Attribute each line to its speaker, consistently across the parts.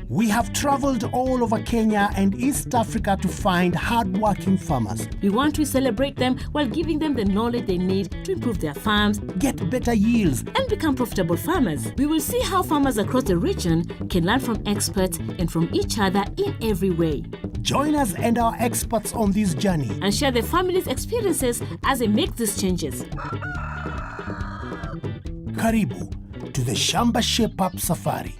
Speaker 1: We have traveled all over Kenya and East Africa to find hard-working farmers.
Speaker 2: We want to celebrate them while giving them the knowledge they need to improve their farms,
Speaker 1: get better yields,
Speaker 2: and become profitable farmers. We will see how farmers across the region can learn from experts and from each other in every way.
Speaker 1: Join us and our experts on this journey
Speaker 2: and share their families' experiences as they make these changes.
Speaker 1: Karibu to the Shamba Shape Up Safari.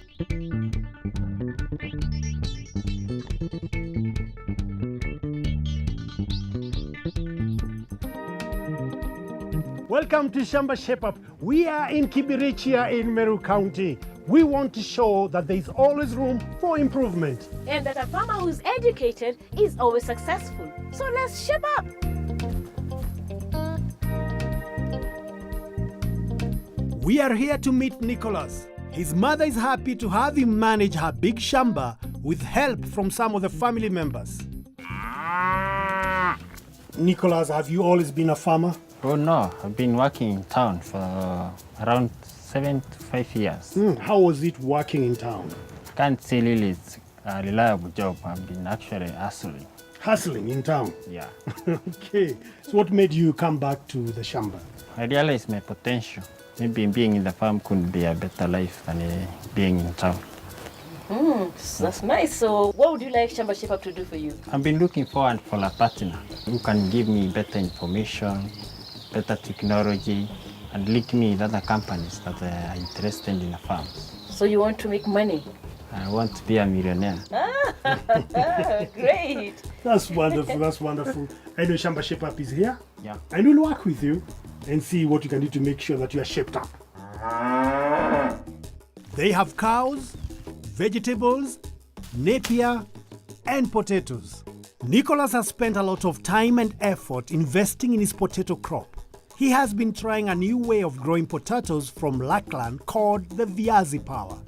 Speaker 1: Welcome to Shamba Shape Up. We are in Kibirichia in Meru County. We want to show that there is always room for improvement.
Speaker 2: And that a farmer who's educated is always successful. So let's shape up.
Speaker 1: We are here to meet Nicholas. His mother is happy to have him manage her big shamba with help from some of the family members. Nicholas, have you always been a farmer?
Speaker 3: Oh no, I've been working in town for around 7 to 5 years.
Speaker 1: How was it working in town?
Speaker 3: Can't say really it's a reliable job. I've been actually hustling.
Speaker 1: Hustling in town?
Speaker 3: Yeah.
Speaker 1: Okay. So what made you come back to the shamba?
Speaker 3: I realized my potential. Maybe being in the farm could be a better life than being in town.
Speaker 2: That's nice. So what would you like Shamba Shape Up to do for you?
Speaker 3: I've been looking forward for a partner who can give me better information, better technology, and link me with other companies that are interested in the farm.
Speaker 2: So you want to make money?
Speaker 3: I want to be a millionaire.
Speaker 2: Great.
Speaker 1: That's wonderful, that's wonderful. I know Shamba Shape Up is here.
Speaker 3: Yeah.
Speaker 1: And we'll work with you and see what you can do to make sure that you are shaped up. They have cows, vegetables, napier, and potatoes. Nicholas has spent a lot of time and effort investing in his potato crop. He has been trying a new way of growing potatoes from Lackland called the Viazi Power.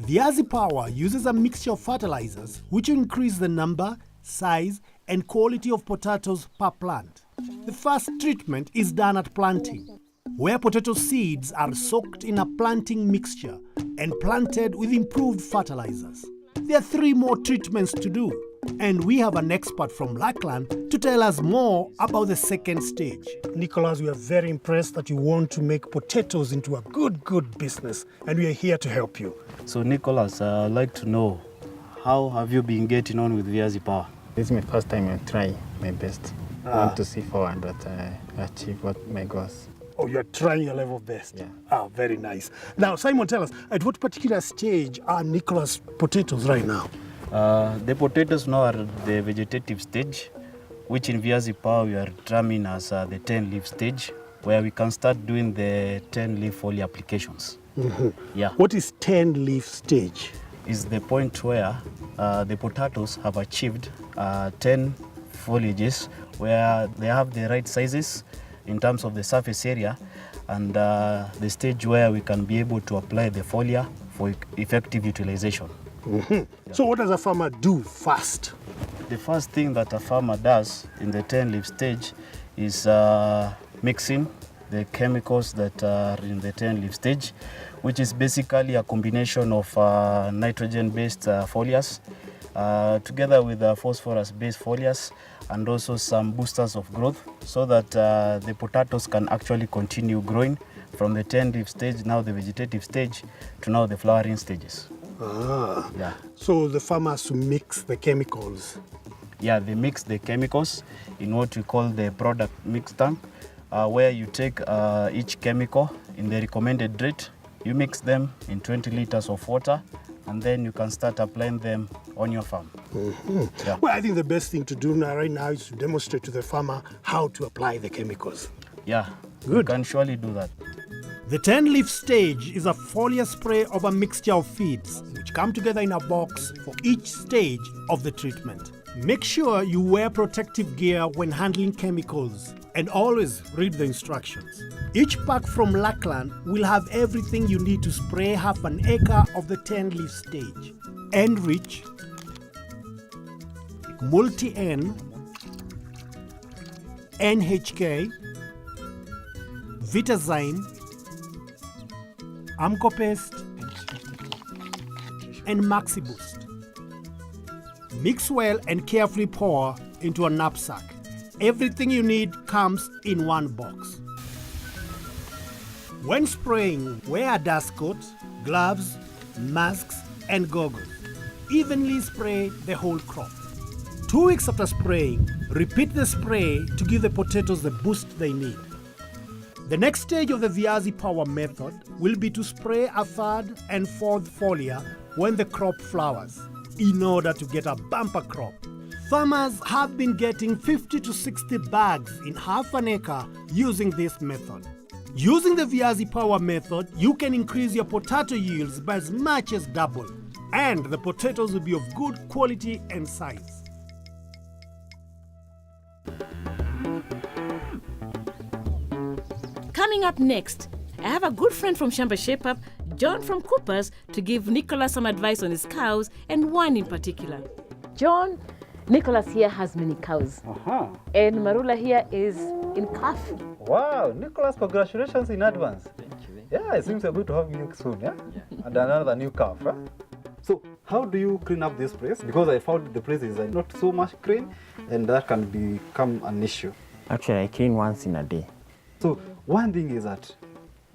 Speaker 1: Viazi Power uses a mixture of fertilizers which increase the number, size, and quality of potatoes per plant. The first treatment is done at planting, where potato seeds are soaked in a planting mixture and planted with improved fertilizers. There are 3 more treatments to do, and we have an expert from Lackland to tell us more about the second stage. Nicholas, we are very impressed that you want to make potatoes into a good business, and we are here to help you.
Speaker 4: So Nicholas, I'd like to know, how have you been getting on with Viazi Power?
Speaker 3: This is my first time I try my best. I want to see forward that I achieve what my goals.
Speaker 1: Oh, you're trying your level best.
Speaker 3: Yeah.
Speaker 1: Very nice. Now, Simon, tell us, at what particular stage are Nicholas' potatoes right now?
Speaker 4: The potatoes now are at the vegetative stage, which in Viazi Power we are terming as the 10-leaf stage, where we can start doing the 10-leaf foliar applications. Yeah.
Speaker 1: What is 10-leaf stage?
Speaker 4: Is the point where the potatoes have achieved 10 foliages, where they have the right sizes in terms of the surface area, and the stage where we can be able to apply the foliar for effective utilization.
Speaker 1: Yeah. So what does a farmer do first?
Speaker 4: The first thing that a farmer does in the 10-leaf stage is mixing the chemicals that are in the 10-leaf stage, which is basically a combination of nitrogen-based foliars together with phosphorus-based foliars, and also some boosters of growth, so that the potatoes can actually continue growing from the 10-leaf stage, now the vegetative stage, to now the flowering stages. Yeah.
Speaker 1: So the farmer has to mix the chemicals.
Speaker 4: Yeah, they mix the chemicals in what we call the product mix tank, where you take each chemical in the recommended rate, you mix them in 20 liters of water, and then you can start applying them on your farm. Yeah.
Speaker 1: Well, I think the best thing to do right now is to demonstrate to the farmer how to apply the chemicals.
Speaker 4: Yeah,
Speaker 1: good.
Speaker 4: You can surely do that.
Speaker 1: The 10-leaf stage is a foliar spray of a mixture of feeds which come together in a box for each stage of the treatment. Make sure you wear protective gear when handling chemicals and always read the instructions. Each pack from Lackland will have everything you need to spray half an acre of the 10-leaf stage. Enrich, Multi-N, NHK, Vitazyme, Amcopest, and MaxiBoost. Mix well and carefully pour into a knapsack. Everything you need comes in one box. When spraying, wear a dust coat, gloves, masks, and goggles. Evenly spray the whole crop. 2 weeks after spraying, repeat the spray to give the potatoes the boost they need. The next stage of the Viazi Power method will be to spray a third and fourth foliar when the crop flowers, in order to get a bumper crop. Farmers have been getting 50 to 60 bags in half an acre using this method. Using the Viazi Power method, you can increase your potato yields by as much as double, and the potatoes will be of good quality and size.
Speaker 2: Coming up next, I have a good friend from Shamba Shape-Up, John from Coopers, to give Nicholas some advice on his cows, and one in particular. John, Nicholas here has many cows, and Marula here is in calf.
Speaker 5: Wow, Nicholas, congratulations in advance.
Speaker 3: Thank you.
Speaker 5: Yeah, it seems you're going to have milk soon, yeah? And another new calf, huh? So, how do you clean up this place? Because I found the place is not so much clean, and that can become an issue.
Speaker 3: Actually, I clean once in a day.
Speaker 5: So, one thing is that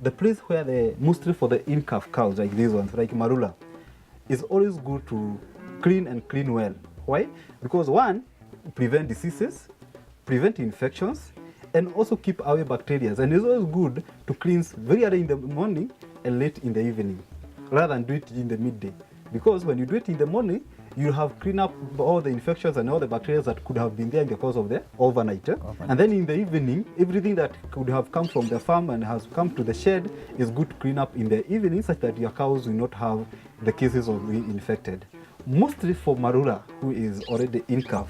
Speaker 5: the place where mostly for the in-calf cows, like these ones, like Marula, is always good to clean well. Why? Because one, prevent diseases, prevent infections, and also keep away bacteria. And it's always good to cleanse very early in the morning and late in the evening, rather than do it in the midday. Because when you do it in the morning, you have cleaned up all the infections and all the bacteria that could have been there in the course of the overnight. And then in the evening, everything that could have come from the farm and has come to the shed is good to clean up in the evening, such that your cows will not have the cases of being infected. Mostly for Marula, who is already in calf,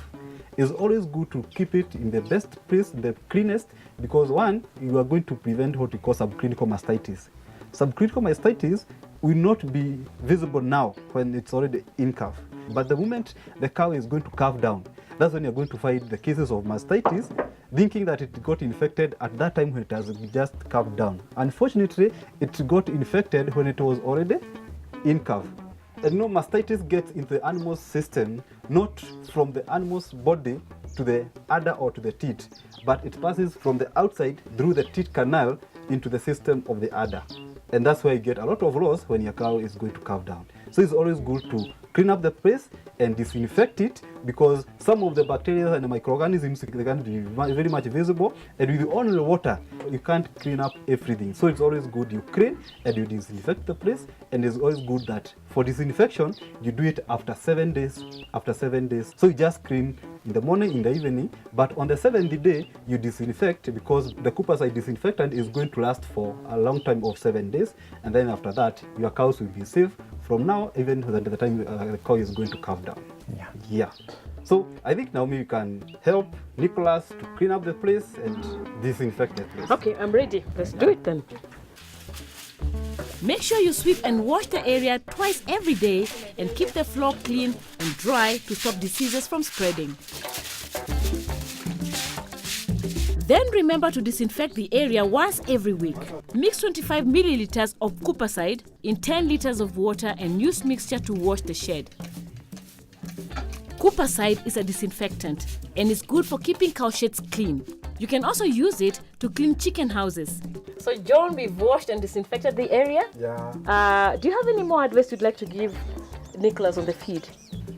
Speaker 5: it's always good to keep it in the best place, the cleanest, because one, you are going to prevent what we call subclinical mastitis. Subclinical mastitis will not be visible now when it's already in calf. But the moment the cow is going to calve down, that's when you're going to find the cases of mastitis, thinking that it got infected at that time when it has just calved down. Unfortunately, it got infected when it was already in calf. And mastitis gets into the animal's system, not from the animal's body to the udder or to the teat, but it passes from the outside through the teat canal into the system of the udder. And that's why you get a lot of loss when your cow is going to calve down. So it's always good to clean up the place and disinfect it, because some of the bacteria and the microorganisms, they can be very much visible, and with only water you can't clean up everything. So it's always good you clean and you disinfect the place, and it's always good that for disinfection you do it after 7 days. So you just clean in the morning, in the evening, but on the 7th day you disinfect, because the Cooperside disinfectant is going to last for a long time of 7 days, and then after that your cows will be safe from now even to the time the cow is going to calve down. Yeah. So I think Naomi, you can help Nicholas to clean up the place and disinfect the place.
Speaker 2: Okay, I'm ready. Let's do it then. Make sure you sweep and wash the area twice every day and keep the floor clean and dry to stop diseases from spreading. Then remember to disinfect the area once every week. Mix 25 milliliters of Cooperside in 10 liters of water and use mixture to wash the shed. Cooperside is a disinfectant and is good for keeping cow sheds clean. You can also use it to clean chicken houses. So John, we've washed and disinfected the area.
Speaker 5: Yeah.
Speaker 2: Do you have any more advice you'd like to give Nicholas on the feed?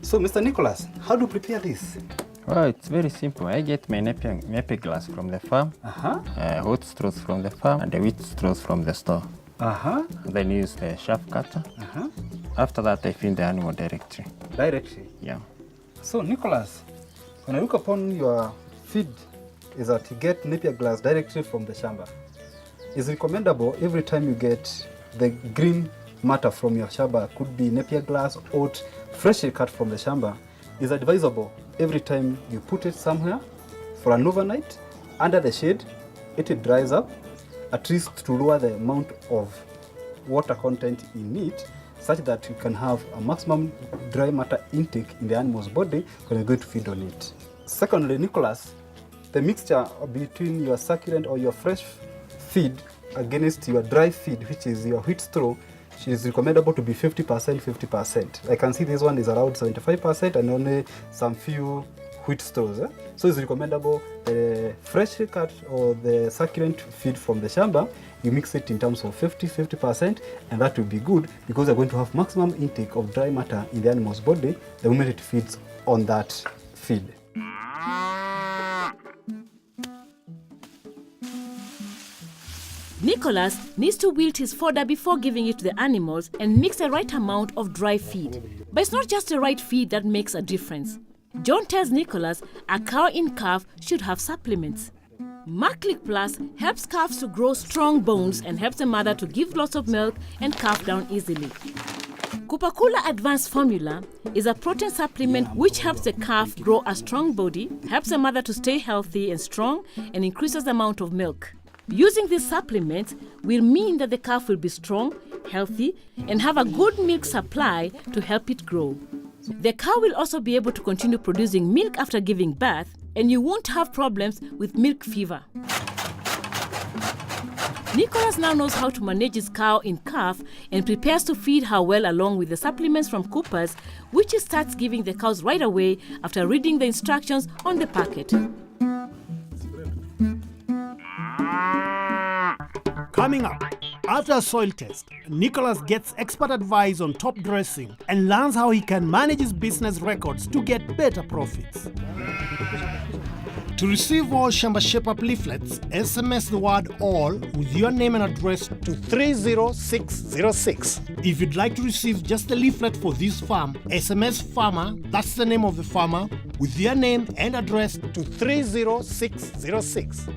Speaker 5: So Mr. Nicholas, how do you prepare this?
Speaker 3: Well, it's very simple. I get my napier glass from the farm, hot straws from the farm, and the wheat straws from the store. Then use the shaft cutter. After that, I feed the animal directly.
Speaker 5: Directly?
Speaker 3: Yeah.
Speaker 5: So Nicholas, when I look upon your feed, is that you get napier glass directly from the shamba. It's recommendable every time you get the green matter from your shamba, could be napier glass, oat, freshly cut from the shamba, is advisable every time you put it somewhere for an overnight under the shade, it dries up, at least to lower the amount of water content in it, such that you can have a maximum dry matter intake in the animal's body when you're going to feed on it. Secondly, Nicholas, the mixture between your succulent or your fresh feed against your dry feed, which is your wheat straw, She's recommendable to be 50%, 50%. I can see this one is around 75% and only some few wheat straws. So it's recommendable the freshly cut or the succulent feed from the shamba, you mix it in terms of 50%, and that will be good because they're going to have maximum intake of dry matter in the animal's body the moment it feeds on that feed.
Speaker 2: Nicholas needs to wilt his fodder before giving it to the animals and mix the right amount of dry feed. But it's not just the right feed that makes a difference. John tells Nicholas a cow in calf should have supplements. Maclick Plus helps calves to grow strong bones and helps the mother to give lots of milk and calf down easily. Kupakula Advanced Formula is a protein supplement which helps the calf grow a strong body, helps the mother to stay healthy and strong, and increases the amount of milk. Using these supplements will mean that the calf will be strong, healthy, and have a good milk supply to help it grow. The cow will also be able to continue producing milk after giving birth, and you won't have problems with milk fever. Nicholas now knows how to manage his cow in calf and prepares to feed her well along with the supplements from Cooper's, which he starts giving the cows right away after reading the instructions on the packet.
Speaker 1: Coming up, after a soil test, Nicholas gets expert advice on top dressing and learns how he can manage his business records to get better profits. To receive all Shamba Shape Up leaflets, SMS the word ALL with your name and address to 30606. If you'd like to receive just a leaflet for this farm, SMS farmer, that's the name of the farmer, with your name and address to 30606.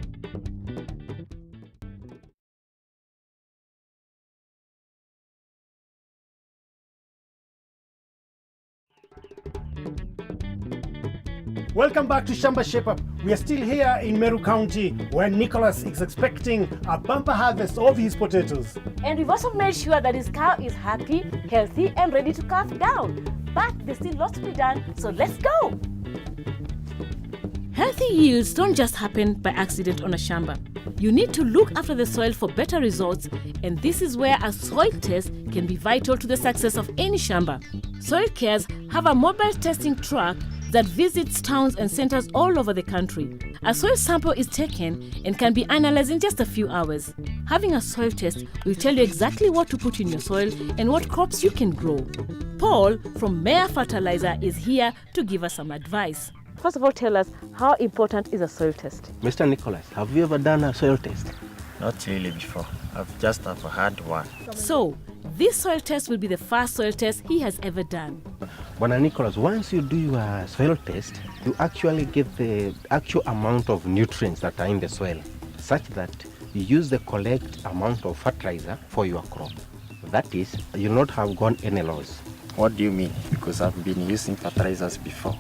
Speaker 1: Welcome back to Shamba Shape Up. We are still here in Meru County where Nicholas is expecting a bumper harvest of his potatoes.
Speaker 2: And we've also made sure that his cow is happy, healthy, and ready to calf down. But there's still lots to be done, so let's go! Healthy yields don't just happen by accident on a shamba. You need to look after the soil for better results, and this is where a soil test can be vital to the success of any shamba. Soil Cares have a mobile testing truck that visits towns and centers all over the country. A soil sample is taken and can be analyzed in just a few hours. Having a soil test will tell you exactly what to put in your soil and what crops you can grow. Paul from Mare Fertilizer is here to give us some advice. First of all, tell us, how important is a soil test?
Speaker 6: Mr. Nicholas, have you ever done a soil test?
Speaker 3: Not really before. I've just ever had one.
Speaker 2: So, this soil test will be the first soil test he has ever done.
Speaker 6: Bwana Nicholas, once you do your soil test, you actually get the actual amount of nutrients that are in the soil, such that you use the correct amount of fertilizer for your crop. That is, you'll not have gone any loss.
Speaker 3: What do you mean? Because I've been using fertilizers before.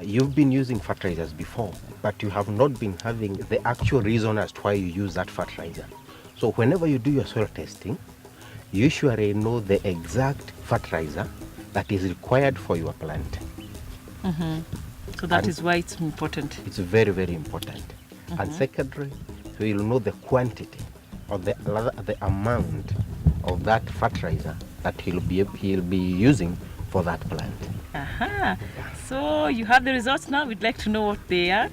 Speaker 6: You've been using fertilizers before, but you have not been having the actual reason as to why you use that fertilizer. So whenever you do your soil testing, you usually know the exact fertilizer that is required for your plant.
Speaker 2: So that is why it's important.
Speaker 6: It's very, very important. And secondly, so you'll know the quantity or the amount of that fertilizer that he'll be using for that plant.
Speaker 2: So you have the results now. We'd like to know what they are.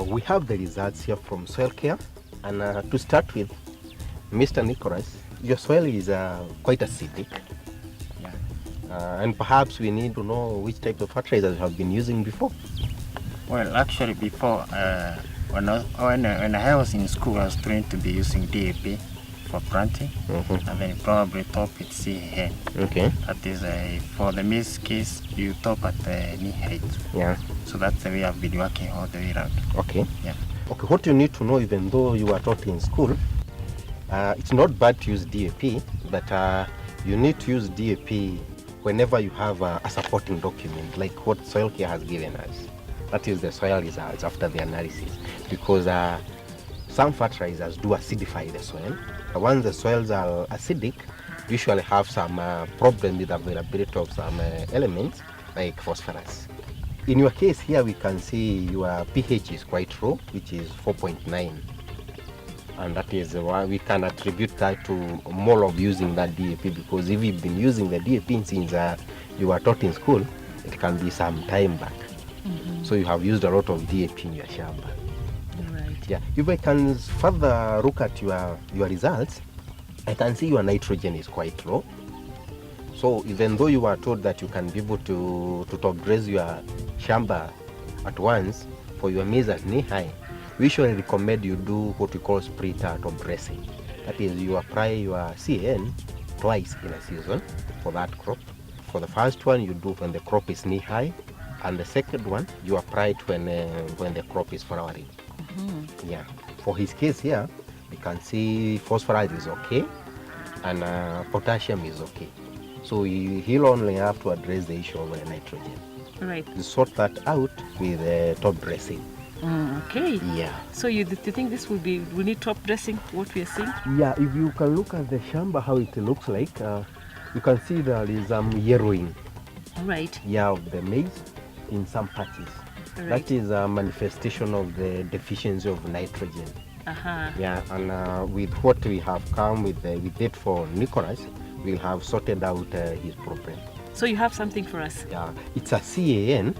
Speaker 6: We have the results here from Soil Care. And to start with, Mr. Nicholas, your soil is quite acidic. And perhaps we need to know which type of fertilizers you have been using before.
Speaker 3: Well, actually before, when I was in school, I was trained to be using DAP for planting, and then probably top it CAN.
Speaker 6: Okay.
Speaker 3: That is for the maize case, you top at the knee height.
Speaker 6: Yeah.
Speaker 3: So that's the way I've been working all the way around.
Speaker 6: Okay.
Speaker 3: Yeah.
Speaker 6: Okay, what you need to know, even though you are taught in school, it's not bad to use DAP, but you need to use DAP whenever you have a supporting document, like what Soil Care has given us. That is the soil results after the analysis, because some fertilizers do acidify the soil. Once the soils are acidic, usually have some problem with availability of some elements like phosphorus. In your case here, we can see your pH is quite low, which is 4.9. And that is why we can attribute that to more of using that DAP, because if you've been using the DAP since you were taught in school, it can be some time back. So you have used a lot of DAP in your shamba.
Speaker 2: Right.
Speaker 6: Yeah, if I can further look at your results, I can see your nitrogen is quite low. So even though you were told that you can be able to top dress your shamba at once for your maize at knee high, we usually recommend you do what we call split top dressing. That is, you apply your CAN twice in a season for that crop. For the first one, you do when the crop is knee high, and the second one you apply it when the crop is flowering. Yeah. For his case here, you can see phosphorus is okay, and potassium is okay. So he'll only have to address the issue of nitrogen.
Speaker 2: Right.
Speaker 6: You sort that out with top dressing.
Speaker 2: Okay.
Speaker 6: Yeah.
Speaker 2: So you think this will need top dressing, what we are seeing?
Speaker 6: Yeah, if you can look at the shamba, how it looks like, you can see there is yellowing.
Speaker 2: Right.
Speaker 6: Yeah, of the maize in some patches.
Speaker 2: Right.
Speaker 6: That is a manifestation of the deficiency of nitrogen. Yeah, and with what we have come with it for Nicholas, we'll have sorted out his problem.
Speaker 2: So you have something for us?
Speaker 6: Yeah, it's a CAN,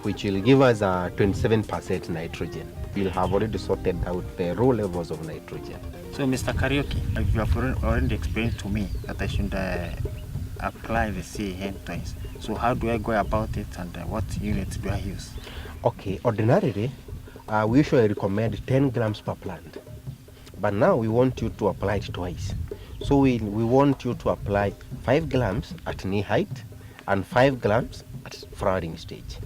Speaker 6: which will give us a 27% nitrogen. We'll have already sorted out the raw levels of nitrogen.
Speaker 3: So, Mr. Karaoke, you have already explained to me that I should apply the CAN twice. So how do I go about it, and what unit do I use?
Speaker 6: Okay, ordinarily, we usually recommend 10 grams per plant. But now we want you to apply it twice. So we want you to apply 5 grams at knee height and 5 grams at flowering stage.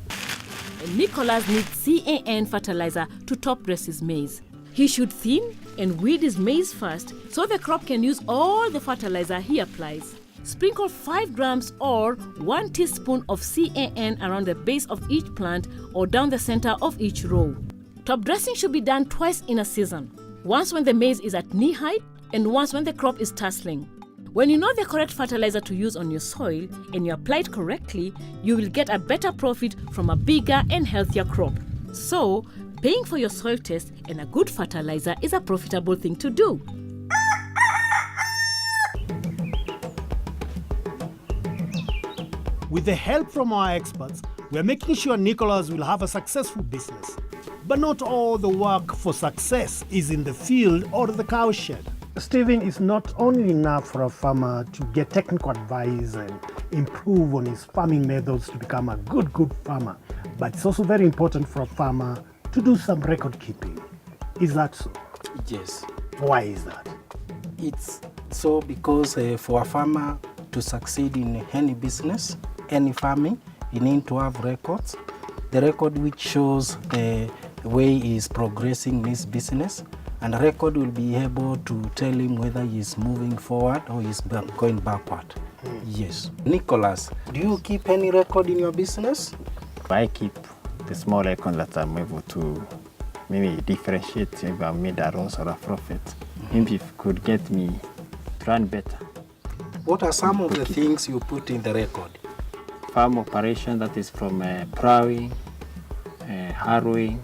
Speaker 2: Nicholas needs CAN fertilizer to top dress his maize. He should thin and weed his maize first so the crop can use all the fertilizer he applies. Sprinkle 5 grams or 1 teaspoon of CAN around the base of each plant or down the center of each row. Top dressing should be done twice in a season. Once when the maize is at knee height and once when the crop is tasseling. When you know the correct fertilizer to use on your soil and you apply it correctly, you will get a better profit from a bigger and healthier crop. So, paying for your soil test and a good fertilizer is a profitable thing to do.
Speaker 1: With the help from our experts, we are making sure Nicholas will have a successful business. But not all the work for success is in the field or the cowshed. Stephen, is not only enough for a farmer to get technical advice and improve on his farming methods to become a good farmer, but it's also very important for a farmer to do some record keeping. Is that so?
Speaker 7: Yes.
Speaker 1: Why is that?
Speaker 7: It's so because for a farmer to succeed in any business, any farming, you need to have records. The record which shows the way he is progressing in his business, and the record will be able to tell him whether he is moving forward or he is going backward. Yes. Nicholas, do you keep any record in your business?
Speaker 3: I keep the small record that I'm able to maybe differentiate if I made a loss or a profit. Maybe if it could get me to run better.
Speaker 7: What are some of the things you put in the record?
Speaker 3: Farm operation, that is from plowing, harrowing,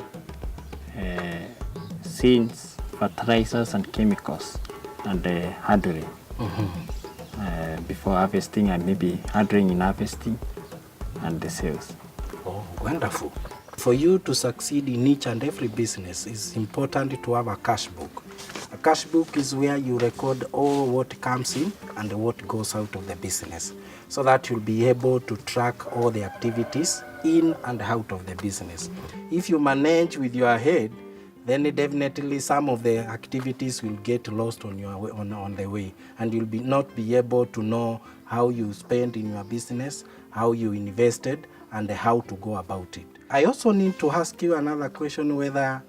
Speaker 3: seeds, fertilizers and chemicals, and handling before harvesting, and maybe handling in harvesting and the sales.
Speaker 7: Oh, wonderful. For you to succeed in each and every business, it's important to have a cash book. A cash book is where you record all what comes in and what goes out of the business, so that you'll be able to track all the activities in and out of the business. If you manage with your head, then definitely some of the activities will get lost on your way, on the way, and you'll not be able to know how you spend in your business, how you invested, and how to go about it. I also need to ask you another question, whether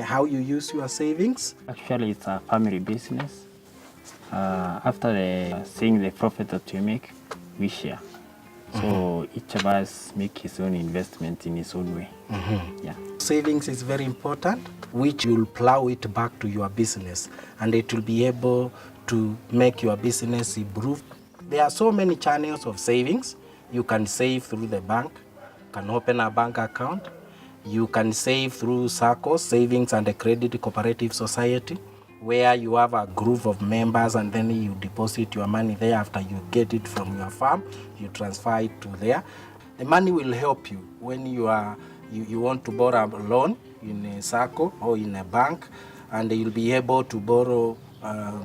Speaker 7: how you use your savings.
Speaker 3: Actually, it's a family business. After seeing the profit that we make, we share. So each of us make his own investment in his own way. Yeah.
Speaker 7: Savings is very important, which you'll plow it back to your business, and it will be able to make your business improve. There are so many channels of savings. You can save through the bank, can open a bank account. You can save through SACCOs, Savings and Credit Cooperative Society, where you have a group of members and then you deposit your money there. After you get it from your farm, you transfer it to there. The money will help you when you want to borrow a loan in a SACCO or in a bank, and you'll be able to borrow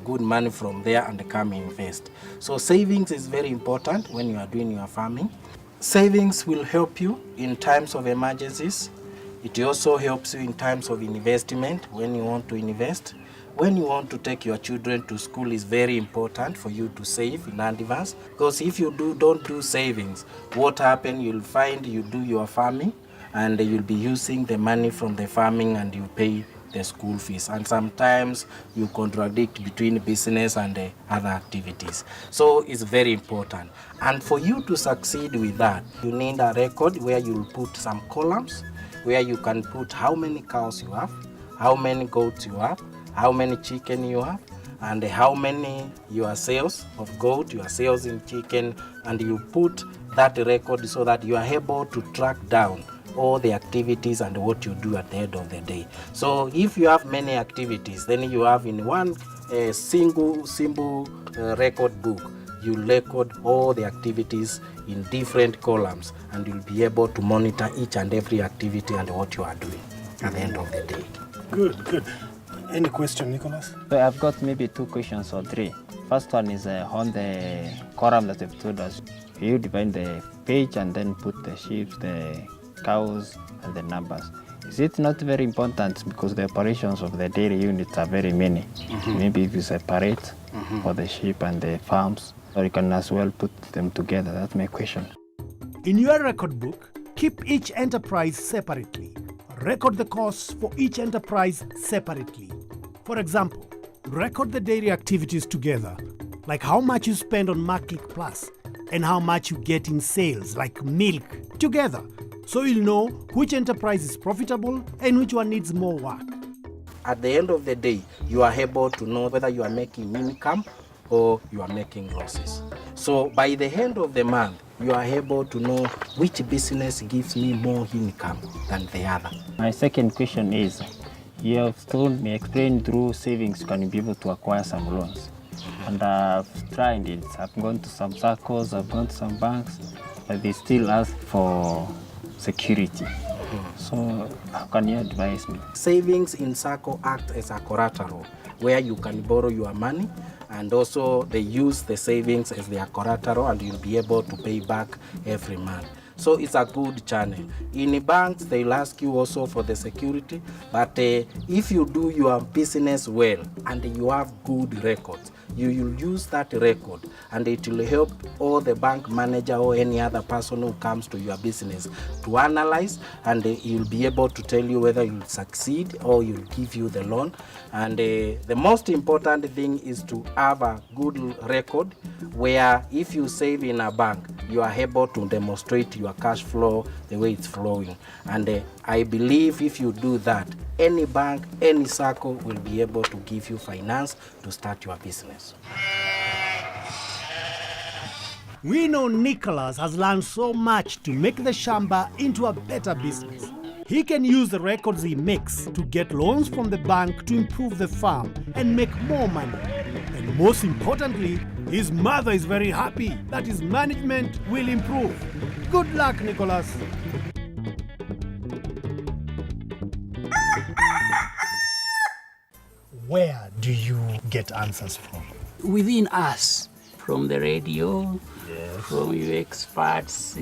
Speaker 7: good money from there and come invest. So savings is very important when you are doing your farming. Savings will help you in times of emergencies. It also helps you in times of investment when you want to invest. When you want to take your children to school, is very important for you to save in advance, because if you don't do savings, what happens, you'll find you do your farming and you'll be using the money from the farming and you pay the school fees, and sometimes you contradict between business and other activities. So it's very important, and for you to succeed with that, you need a record where you'll put some columns where you can put how many cows you have, how many goats you have, how many chicken you have, and how many your sales of goat, your sales in chicken, and you put that record so that you are able to track down all the activities and what you do at the end of the day. So if you have many activities, then you have in one single record book, you record all the activities in different columns, and you'll be able to monitor each and every activity and what you are doing at the end of the day.
Speaker 1: Good. Any question, Nicholas?
Speaker 3: So I've got maybe 2 questions or 3. First one is on the column that you've told us. You divide the page and then put the sheep, the cows, and the numbers. Is it not very important because the operations of the dairy units are very many? Maybe if you separate for the sheep and the farms, or you can as well put them together. That's my question.
Speaker 1: In your record book, keep each enterprise separately. Record the costs for each enterprise separately. For example, record the dairy activities together, like how much you spend on Maclick Plus and how much you get in sales, like milk, together. So you'll know which enterprise is profitable and which one needs more work.
Speaker 7: At the end of the day, you are able to know whether you are making income or you are making losses. So by the end of the month, you are able to know which business gives me more income than the other.
Speaker 3: My second question is, you have told me, explained through savings you can be able to acquire some loans. And I've tried it. I've gone to some circles, I've gone to some banks, but they still ask for security. So how can you advise me?
Speaker 7: Savings in SACCO act as a collateral where you can borrow your money, and also they use the savings as their collateral, and you'll be able to pay back every month. So it's a good channel. In banks, they'll ask you also for the security, but if you do your business well and you have good records, you will use that record, and it will help all the bank manager or any other person who comes to your business to analyze, and you'll be able to tell you whether you'll succeed or you'll give you the loan. And the most important thing is to have a good record where if you save in a bank, you are able to demonstrate your cash flow, the way it's flowing. And I believe if you do that, any bank, any circle will be able to give you finance to start your business.
Speaker 1: We know Nicholas has learned so much to make the Shamba into a better business. He can use the records he makes to get loans from the bank to improve the farm and make more money. And most importantly, his mother is very happy that his management will improve. Good luck, Nicholas. Where do you get answers from?
Speaker 8: Within us, from the radio, from your experts.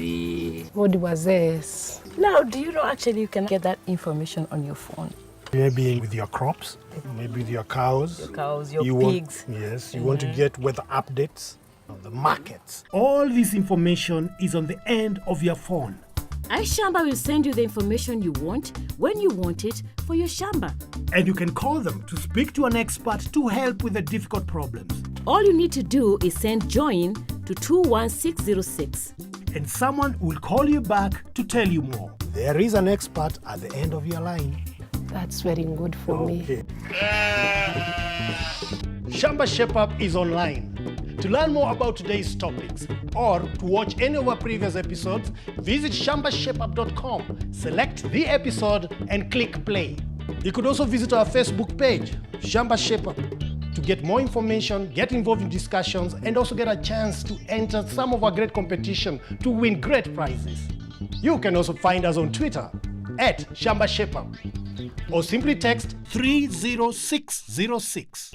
Speaker 9: What was this?
Speaker 2: Now, do you know actually you can get that information on your phone?
Speaker 1: Maybe with your crops, maybe with your cows.
Speaker 2: Your cows, your pigs.
Speaker 1: You want to get weather updates on the markets. All this information is on the end of your phone.
Speaker 2: iShamba will send you the information you want, when you want it, for your Shamba.
Speaker 1: And you can call them to speak to an expert to help with the difficult problems.
Speaker 2: All you need to do is send JOIN to 21606.
Speaker 1: And someone will call you back to tell you more. There is an expert at the end of your line.
Speaker 9: That's very good for me.
Speaker 1: Shamba Shape Up is online. To learn more about today's topics or to watch any of our previous episodes, visit shambashapeup.com, select the episode and click play.
Speaker 10: You could also visit our Facebook page, Shamba Shape Up, to get more information, get involved in discussions, and also get a chance to enter some of our great competition to win great prizes. You can also find us on Twitter @Shamba Shape Up, or simply text 30606.